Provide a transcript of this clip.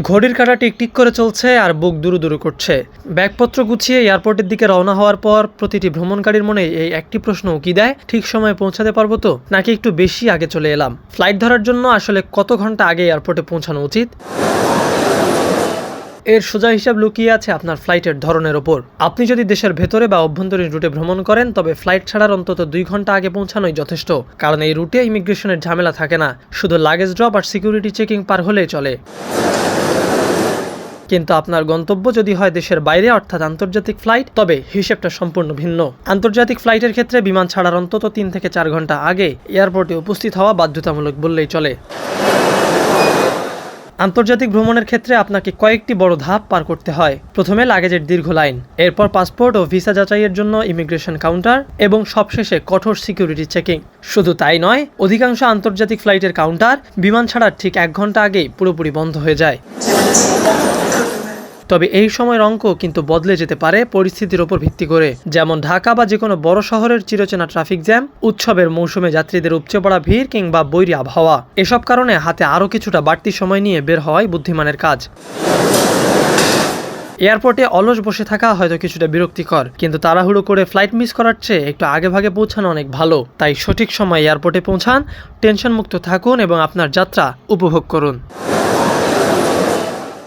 ঘড়ির কাঁটা টিকটিক করে চলছে আর বুক দুরু করছে। ব্যাগপত্র গুছিয়ে এয়ারপোর্টের দিকে রওনা হওয়ার পর প্রতিটি ভ্রমণকারীর মনে এই একটি প্রশ্ন উকি দেয়, ঠিক সময়ে পৌঁছাতে পারবো তো, নাকি একটু বেশি আগে চলে এলাম। ফ্লাইট ধরার জন্য আসলে কত ঘন্টা আগে এয়ারপোর্টে পৌঁছানো উচিত? এর সোজা হিসাব লুকিয়ে আছে আপনার ফ্লাইটের ধরনের ওপর। আপনি যদি দেশের ভেতরে বা অভ্যন্তরীণ রুটে ভ্রমণ করেন, তবে ফ্লাইট ছাড়ার অন্তত 2 ঘন্টা আগে পৌঁছানোই যথেষ্ট, কারণ এই রুটে ইমিগ্রেশনের ঝামেলা থাকে না, শুধু লাগেজ ড্রপ আর সিকিউরিটি চেকিং পার হলেই চলে। কিন্তু আপনার গন্তব্য যদি হয় দেশের বাইরে, অর্থাৎ আন্তর্জাতিক ফ্লাইট, তবে হিসেবটা সম্পূর্ণ ভিন্ন। আন্তর্জাতিক ফ্লাইটের ক্ষেত্রে বিমান ছাড়ার অন্তত 3 থেকে 4 ঘন্টা আগে এয়ারপোর্টে উপস্থিত হওয়া বাধ্যতামূলক বললেই চলে। আন্তর্জাতিক ভ্রমণের ক্ষেত্রে আপনাকে কয়েকটি বড় ধাপ পার করতে হয়। প্রথমে লাগেজের দীর্ঘ লাইন, এরপর পাসপোর্ট ও ভিসা যাচাইয়ের জন্য ইমিগ্রেশন কাউন্টার, এবং সবশেষে কঠোর সিকিউরিটি চেকিং। শুধু তাই নয়, অধিকাংশ আন্তর্জাতিক ফ্লাইটের কাউন্টার বিমান ছাড়ার ঠিক 1 ঘন্টা আগেই পুরোপুরি বন্ধ হয়ে যায়। তবে এই সময়ের অঙ্ক কিন্তু বদলে যেতে পারে পরিস্থিতির ওপর ভিত্তি করে, যেমন ঢাকা বা যে কোনো বড় শহরের চিরচেনা ট্রাফিক জ্যাম, উৎসবের মৌসুমে যাত্রীদের উপচে পড়া ভিড়, কিংবা বৈরী আবহাওয়া। এসব কারণে হাতে আরও কিছুটা বাড়তি সময় নিয়ে বের হওয়াই বুদ্ধিমানের কাজ। এয়ারপোর্টে অলস বসে থাকা হয়তো কিছুটা বিরক্তিকর, কিন্তু তাড়াহুড়ো করে ফ্লাইট মিস করার চেয়ে একটু আগেভাগে পৌঁছানো অনেক ভালো। তাই সঠিক সময় এয়ারপোর্টে পৌঁছান, টেনশন মুক্ত থাকুন এবং আপনার যাত্রা উপভোগ করুন।